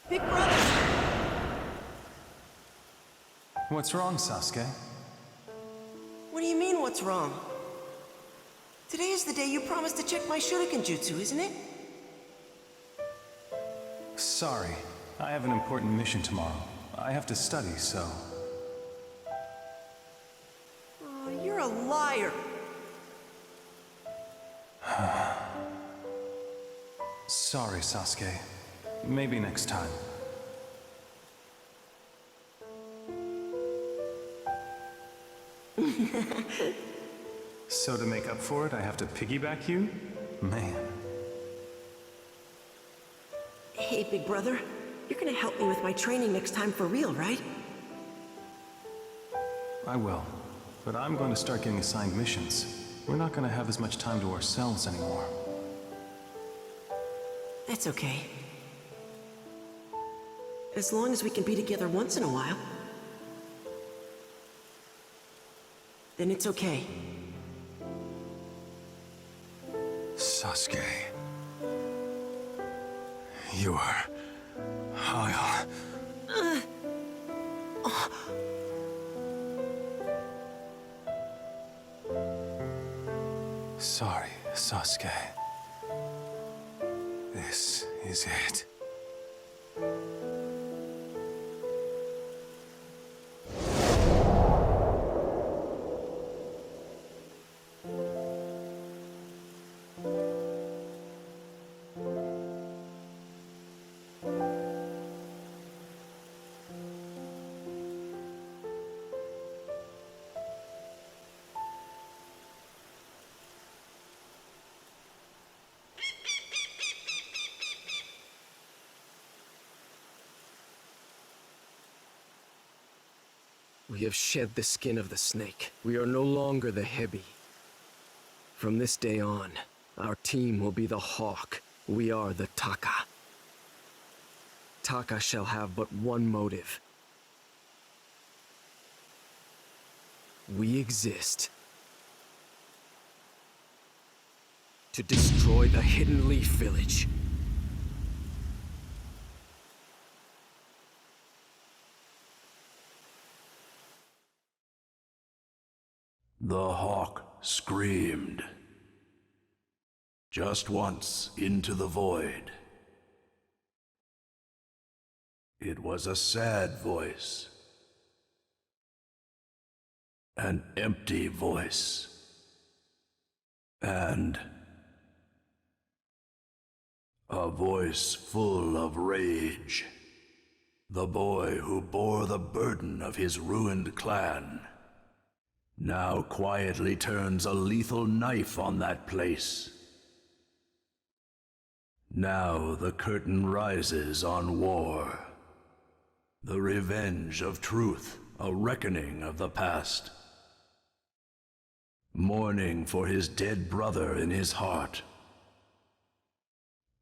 Big brother! What's wrong, Sasuke? What do you mean, what's wrong? Today is the day you promised to check my shuriken jutsu, isn't it? Sorry. I have an important mission tomorrow. I have to study, so... Oh, you're a liar! Sorry, Sasuke. Maybe next time. So to make up for it, I have to piggyback you? Man. Hey, big brother. You're gonna help me with my training next time for real, right? I will. But I'm going to start getting assigned missions. We're not going to have as much time to ourselves anymore. That's okay. As long as we can be together once in a while, then it's okay. Sasuke. You are... I'll... Sorry, Sasuke. This is it. We have shed the skin of the snake. We are no longer the Hebi. From this day on, our team will be the Hawk. We are the Taka. Taka shall have but one motive. We exist to destroy the Hidden Leaf Village. The hawk screamed. Just once into the void. It was a sad voice. An empty voice. And a voice full of rage. The boy who bore the burden of his ruined clan now quietly turns a lethal knife on that place. Now the curtain rises on war. The revenge of truth, a reckoning of the past. Mourning for his dead brother in his heart.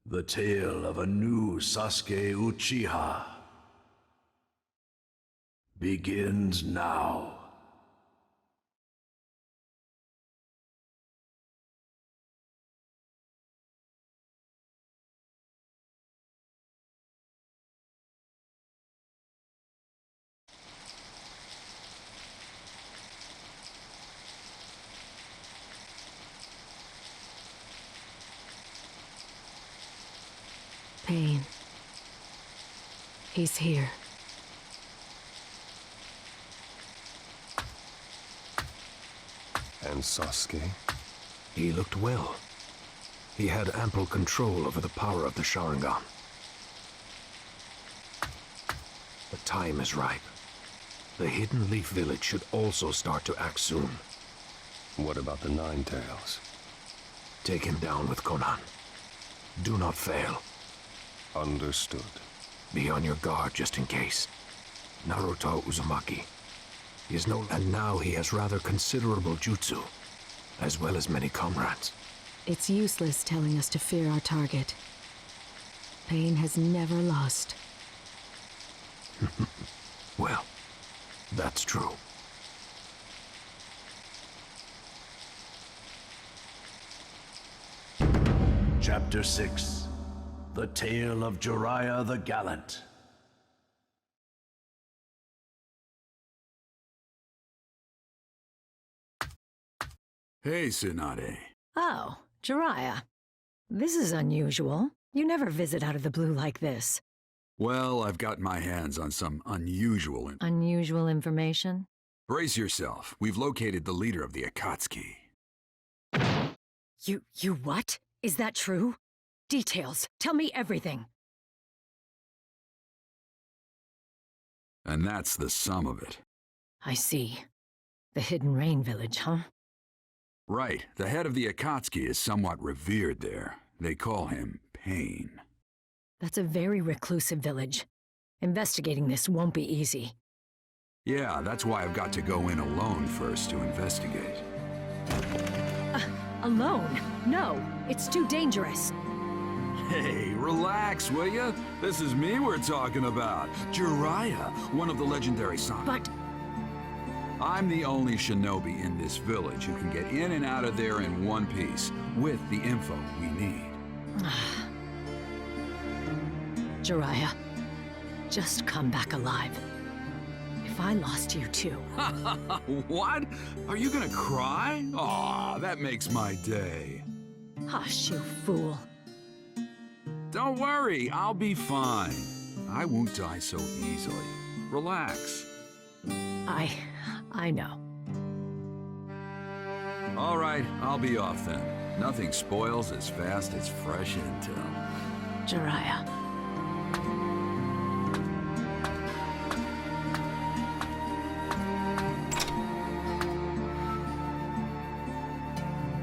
The tale of a new Sasuke Uchiha begins now. Pain. He's here. And Sasuke? He looked well. He had ample control over the power of the Sharingan. The time is ripe. The Hidden Leaf Village should also start to act soon. What about the Nine Tails? Take him down with Konan. Do not fail. Understood. Be on your guard just in case. Naruto Uzumaki. He is no... And now he has rather considerable jutsu, as well as many comrades. It's useless telling us to fear our target. Pain has never lost. Well, that's true. Chapter 6. The Tale of Jiraiya the Gallant. Hey, Tsunade. Oh, Jiraiya. This is unusual. You never visit out of the blue like this. Well, I've got my hands on some unusual Unusual information? Brace yourself. We've located the leader of the Akatsuki. You what? Is that true? Details. Tell me everything. And that's the sum of it. I see. The Hidden Rain Village, huh? Right. The head of the Akatsuki is somewhat revered there. They call him Pain. That's a very reclusive village. Investigating this won't be easy. Yeah, that's why I've got to go in alone first to investigate. Alone? No, it's too dangerous. Hey, relax, will ya? This is me we're talking about. Jiraiya, one of the legendary samurai. But I'm the only shinobi in this village who can get in and out of there in one piece, with the info we need. Jiraiya, just come back alive. If I lost you too. What? Are you gonna cry? Aw, that makes my day. Hush, you fool. Don't worry, I'll be fine. I won't die so easily. Relax. I know. All right, I'll be off then. Nothing spoils as fast as fresh intel. Jiraiya.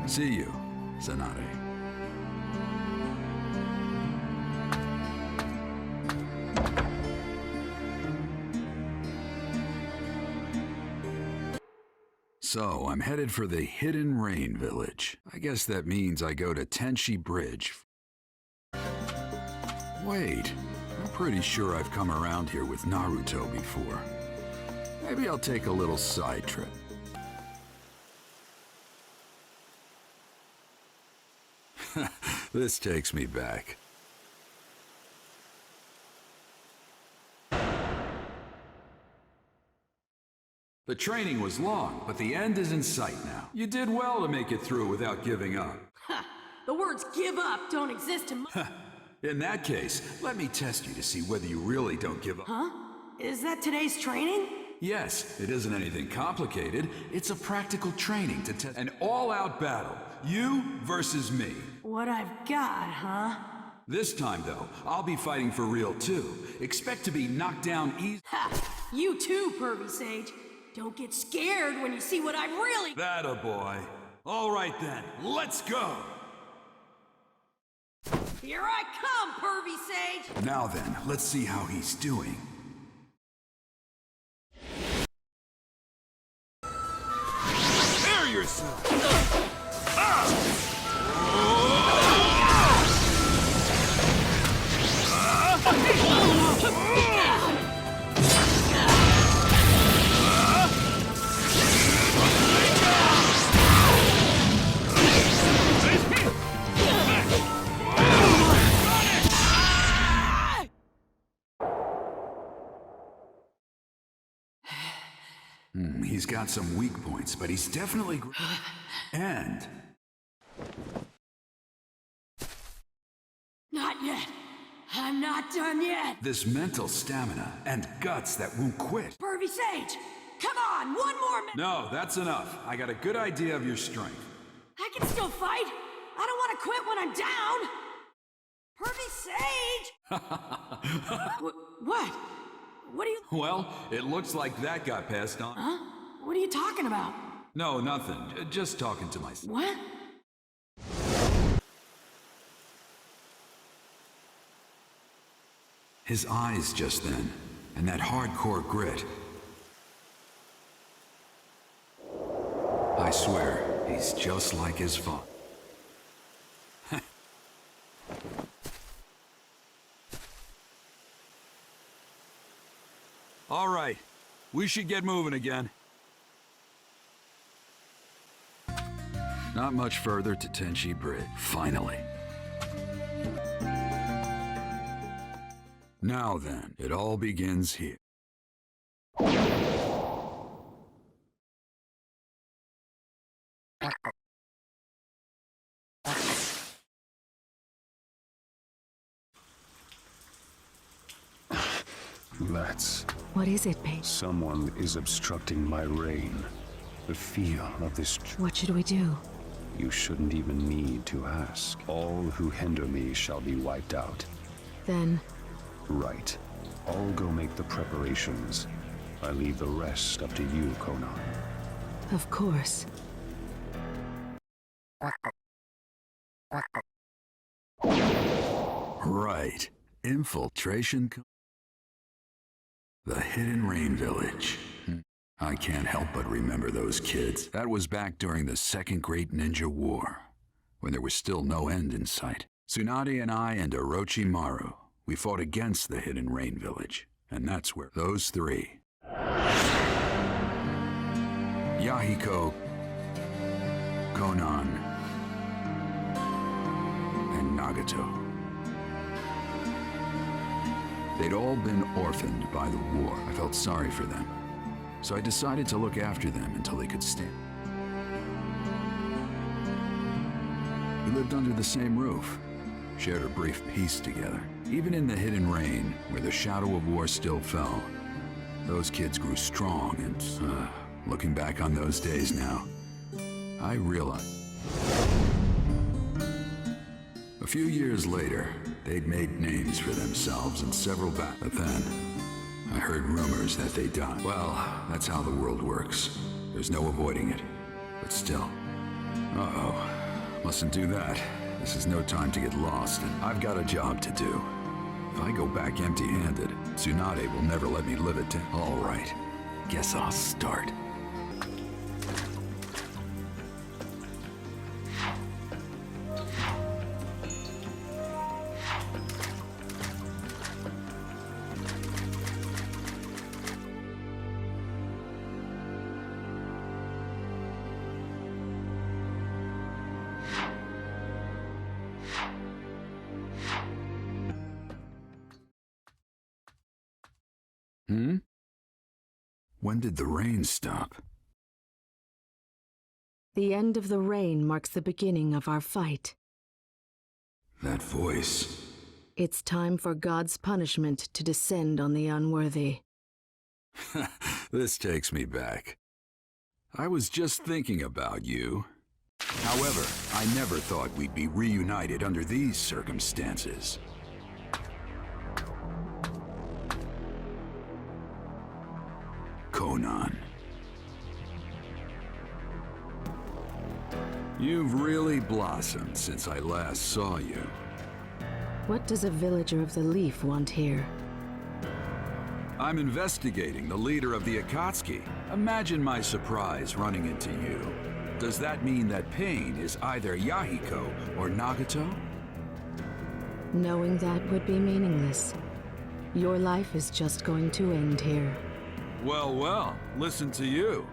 See you, Tsunade. So, I'm headed for the Hidden Rain Village. I guess that means I go to Tenshi Bridge. Wait, I'm pretty sure I've come around here with Naruto before. Maybe I'll take a little side trip. This takes me back. The training was long, but the end is in sight now. You did well to make it through without giving up. The words give up don't exist in my... In that case, let me test you to see whether you really don't give up. Huh? Is that today's training? Yes, it isn't anything complicated. It's a practical training to test an all-out battle. You versus me. What I've got, huh? This time, though, I'll be fighting for real, too. Expect to be knocked down easy. Ha! You too, Pervy Sage. Don't get scared when you see what I've really... That a boy. All right then, let's go! Here I come, Pervy Sage! Now then, let's see how he's doing. Prepare yourself! He's got some weak points, but he's definitely... And... Not yet. I'm not done yet. this mental stamina and guts that won't quit. Pervy Sage! Come on, one more minute! No, that's enough. I got a good idea of your strength. I can still fight! I don't want to quit when I'm down! Pervy Sage! What? What are you... Well, it looks like that got passed on. Huh? What are you talking about? No, nothing. Just talking to myself. What? His eyes just then, and that hardcore grit. I swear, he's just like his father. All right, we should get moving again. Not much further to Tenshi Bridge, finally. Now then, it all begins here. That's... What is it, Paige? Someone is obstructing my reign. The feel of this... What should we do? You shouldn't even need to ask. All who hinder me shall be wiped out. Then, Right. I'll go make the preparations. I leave the rest up to you, Conan. of course. Right. Infiltration. The Hidden Rain Village. I can't help but remember those kids. That was back during the Second Great Ninja War, when there was still no end in sight. Tsunade and I and Orochimaru, we fought against the Hidden Rain Village, and that's where those three, Yahiko, Conan, and Nagato. They'd all been orphaned by the war. I felt sorry for them, so I decided to look after them until they could stand. We lived under the same roof, shared a brief peace together. Even in the Hidden Rain, where the shadow of war still fell, those kids grew strong, and looking back on those days now, I realized. A few years later, they'd made names for themselves in several battles. But then, I heard rumors that they died. Well, that's how the world works. There's no avoiding it. But still. Uh-oh. Mustn't do that. This is no time to get lost, and I've got a job to do. If I go back empty-handed, Tsunade will never let me live it down. All right. Guess I'll start. When did the rain stop? The end of the rain marks the beginning of our fight. That voice. It's time for God's punishment to descend on the unworthy. This takes me back. I was just thinking about you. However, I never thought we'd be reunited under these circumstances. Conan. You've really blossomed since I last saw you. What does a villager of the Leaf want here? I'm investigating the leader of the Akatsuki. Imagine my surprise running into you. Does that mean that Pain is either Yahiko or Nagato? Knowing that would be meaningless. Your life is just going to end here. Well, well, listen to you.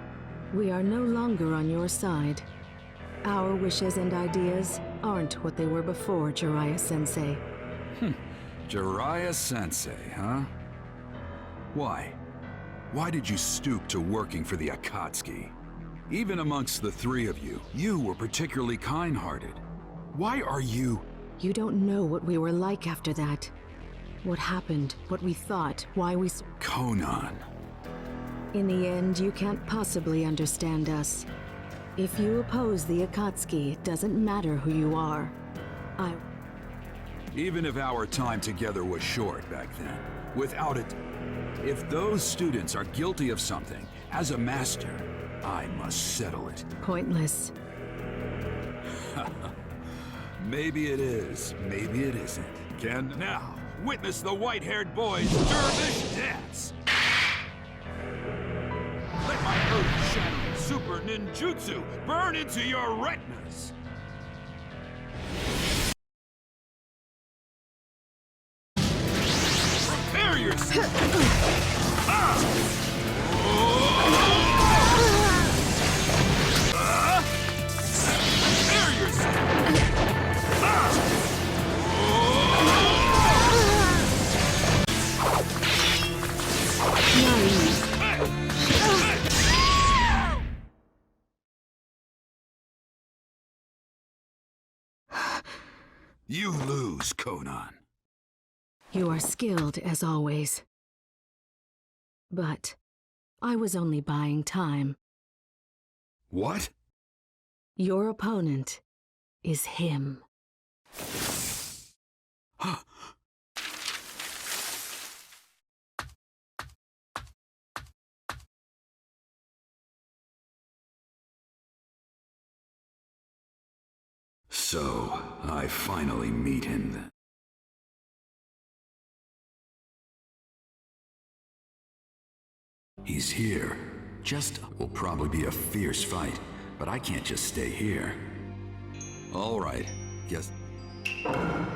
We are no longer on your side. Our wishes and ideas aren't what they were before, Jiraiya-sensei. Jiraiya-sensei, huh? Why? Why did you stoop to working for the Akatsuki? Even amongst the three of you, you were particularly kind-hearted. Why are you... You don't know what we were like after that. What happened, what we thought, why we... Conan. In the end, you can't possibly understand us. If you oppose the Akatsuki, it doesn't matter who you are. Even if our time together was short back then, without it, if those students are guilty of something, as a master, I must settle it. Pointless. Maybe it is, maybe it isn't. Can now witness the white-haired boy's dervish dance. Let my earth-shattering super ninjutsu burn into your retinas! Prepare yourself! Prepare You lose, Conan. You are skilled as always. But I was only buying time. What? Your opponent is him. So, I finally meet him then. He's here. Will probably be a fierce fight, but I can't just stay here. All right, guess...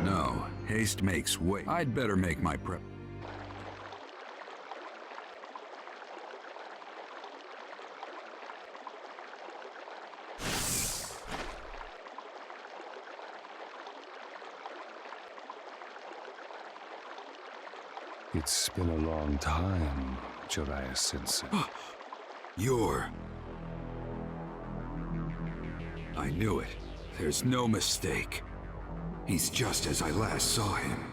No, haste makes way. I'd better make my prep. It's been a long time, Jiraiya-sensei. I knew it. There's no mistake. He's just as I last saw him.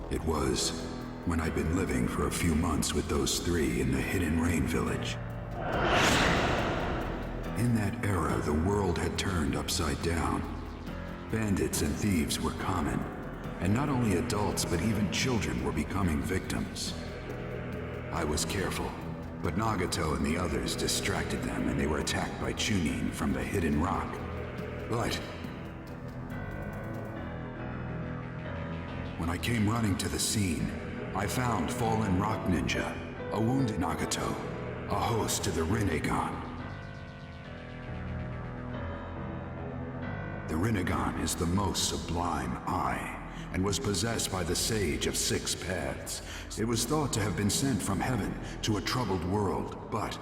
It was when I'd been living for a few months with those three in the Hidden Rain village. In that era, the world had turned upside down. Bandits and thieves were common, and not only adults but even children were becoming victims. I was careful, but Nagato and the others distracted them and they were attacked by Chunin from the Hidden Rock. But when I came running to the scene, I found fallen rock ninja, a wounded Nagato, a host to the Rinnegan. The Rinnegan is the most sublime eye, and was possessed by the Sage of Six Paths. It was thought to have been sent from heaven to a troubled world, but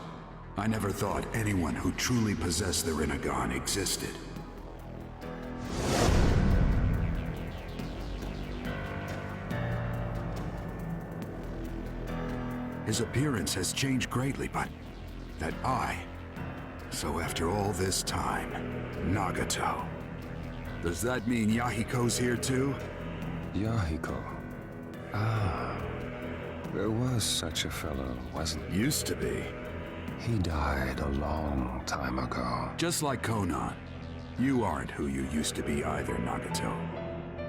I never thought anyone who truly possessed the Rinnegan existed. His appearance has changed greatly, but that eye... So after all this time, Nagato. Does that mean Yahiko's here too? Yahiko. Ah, there was such a fellow, wasn't there? Used to be. He died a long time ago. Just like Conan. You aren't who you used to be either, Nagato.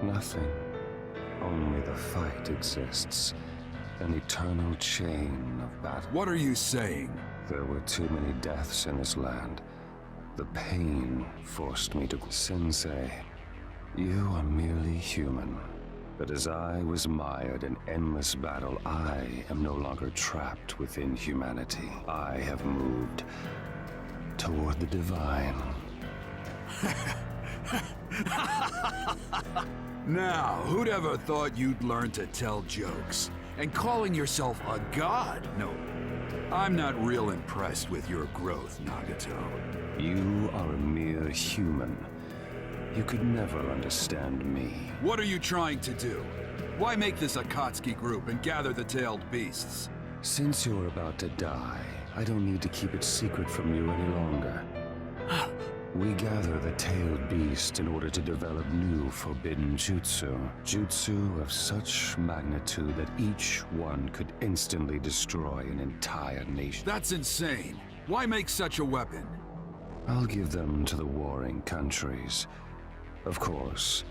Nothing. Only the fight exists. An eternal chain of battle. What are you saying? There were too many deaths in this land. The pain forced me to... Sensei, you are merely human. But as I was mired in endless battle, I am no longer trapped within humanity. I have moved toward the divine. Now, who'd ever thought you'd learn to tell jokes? And calling yourself a god? No, I'm not real impressed with your growth, Nagato. You are a mere human. You could never understand me. What are you trying to do? Why make this Akatsuki group and gather the tailed beasts? Since you're about to die, I don't need to keep it secret from you any longer. We gather the tailed beast in order to develop new forbidden jutsu. Jutsu of such magnitude that each one could instantly destroy an entire nation. That's insane. Why make such a weapon? I'll give them to the warring countries. Of course,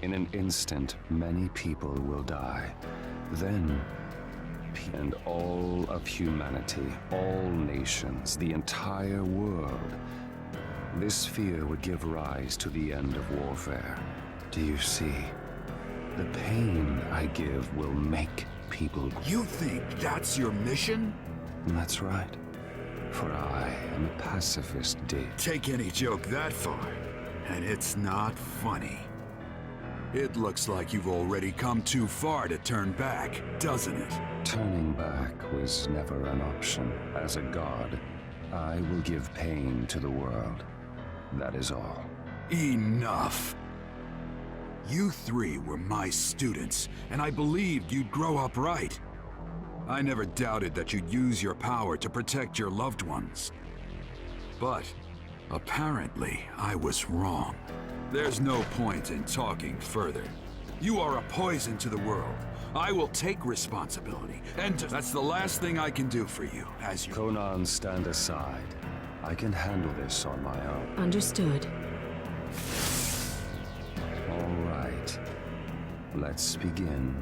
in an instant, many people will die. Then, and all of humanity, all nations, the entire world. This fear would give rise to the end of warfare. Do you see? The pain I give will make people... You think that's your mission? That's right. For I am a pacifist, dear. Take any joke that far, and it's not funny. It looks like you've already come too far to turn back, doesn't it? Turning back was never an option. As a god, I will give pain to the world. That is all. Enough! You three were my students, and I believed you'd grow up right. I never doubted that you'd use your power to protect your loved ones. But apparently, I was wrong. There's no point in talking further. You are a poison to the world. I will take responsibility, and that's the last thing I can do for you, as you... Conan, stand aside. I can handle this on my own. Understood. All right. Let's begin.